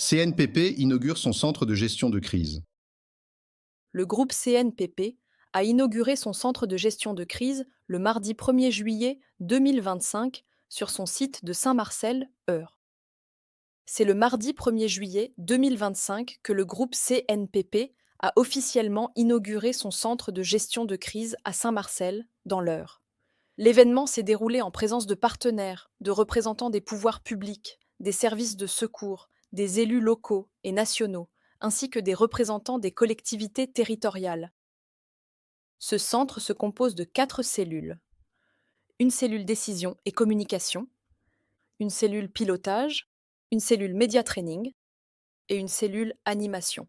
CNPP inaugure son centre de gestion de crise. Le groupe CNPP a inauguré son centre de gestion de crise le mardi 1er juillet 2025 sur son site de Saint-Marcel, Eure. C'est le mardi 1er juillet 2025 que le groupe CNPP a officiellement inauguré son centre de gestion de crise à Saint-Marcel, dans l'Eure. L'événement s'est déroulé en présence de partenaires, de représentants des pouvoirs publics, des services de secours, des élus locaux et nationaux, ainsi que des représentants des collectivités territoriales. Ce centre se compose de 4 cellules. Une cellule décision et communication, une cellule pilotage, une cellule média training et une cellule animation.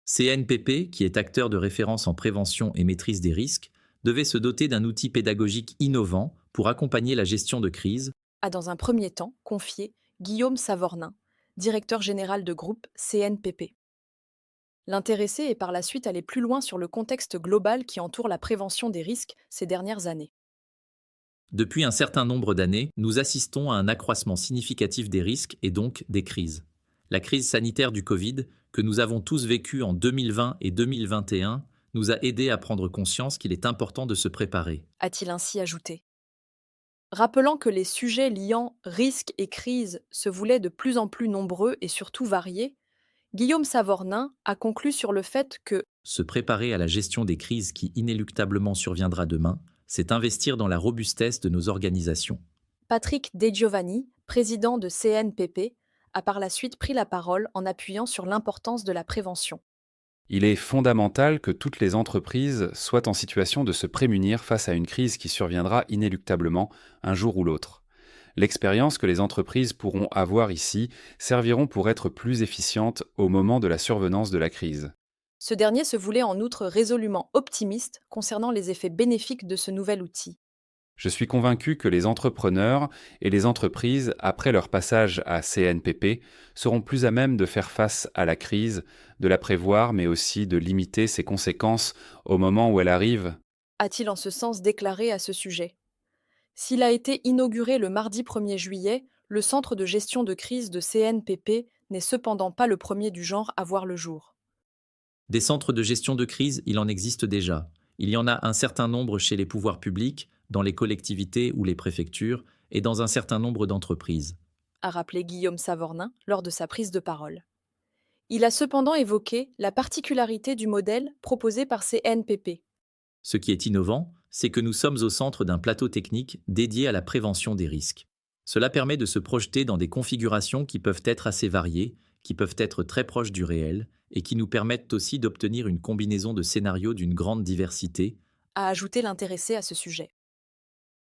CNPP, qui est acteur de référence en prévention et maîtrise des risques, devait se doter d'un outil pédagogique innovant pour accompagner la gestion de crise. A dans un premier temps confié Guillaume Savornin, directeur général de groupe CNPP. L'intéressé est par la suite allé plus loin sur le contexte global qui entoure la prévention des risques ces dernières années. Depuis un certain nombre d'années, nous assistons à un accroissement significatif des risques et donc des crises. La crise sanitaire du Covid, que nous avons tous vécue en 2020 et 2021, nous a aidés à prendre conscience qu'il est important de se préparer. A-t-il ainsi ajouté. Rappelant que les sujets liant risques et crises se voulaient de plus en plus nombreux et surtout variés, Guillaume Savornin a conclu sur le fait que Se préparer à la gestion des crises qui inéluctablement surviendra demain, c'est investir dans la robustesse de nos organisations. Patrick De Giovanni, président de CNPP, a par la suite pris la parole en appuyant sur l'importance de la prévention. Il est fondamental que toutes les entreprises soient en situation de se prémunir face à une crise qui surviendra inéluctablement un jour ou l'autre. L'expérience que les entreprises pourront avoir ici serviront pour être plus efficientes au moment de la survenance de la crise. Ce dernier se voulait en outre résolument optimiste concernant les effets bénéfiques de ce nouvel outil. Je suis convaincu que les entrepreneurs et les entreprises, après leur passage à CNPP, seront plus à même de faire face à la crise, de la prévoir, mais aussi de limiter ses conséquences au moment où elle arrive. A-t-il en ce sens déclaré à ce sujet. S'il a été inauguré le mardi 1er juillet, le centre de gestion de crise de CNPP n'est cependant pas le premier du genre à voir le jour. Des centres de gestion de crise, il en existe déjà. Il y en a un certain nombre chez les pouvoirs publics, dans les collectivités ou les préfectures, et dans un certain nombre d'entreprises. A rappelé Guillaume Savornin lors de sa prise de parole. Il a cependant évoqué la particularité du modèle proposé par CNPP. Ce qui est innovant, c'est que nous sommes au centre d'un plateau technique dédié à la prévention des risques. Cela permet de se projeter dans des configurations qui peuvent être assez variées, qui peuvent être très proches du réel, et qui nous permettent aussi d'obtenir une combinaison de scénarios d'une grande diversité. A ajouté l'intéressé à ce sujet.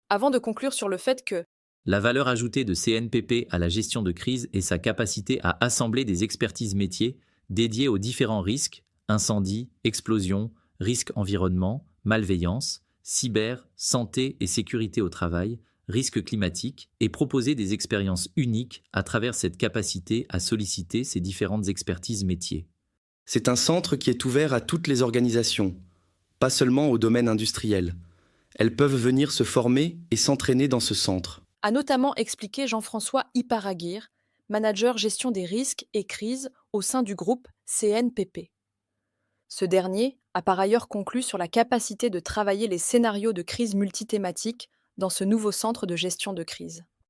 Avant de conclure sur le fait que La valeur ajoutée de CNPP à la gestion de crise est sa capacité à assembler des expertises métiers dédiées aux différents risques, incendie, explosion, risques environnement, malveillance, cyber, santé et sécurité au travail, risques climatiques, et proposer des expériences uniques à travers cette capacité à solliciter ces différentes expertises métiers. C'est un centre qui est ouvert à toutes les organisations, pas seulement au domaine industriel. Elles peuvent venir se former et s'entraîner dans ce centre. a notamment expliqué Jean-François Iparaguirre, manager gestion des risques et crises au sein du groupe CNPP. Ce dernier a par ailleurs conclu sur la capacité de travailler les scénarios de crise multithématiques dans ce nouveau centre de gestion de crise.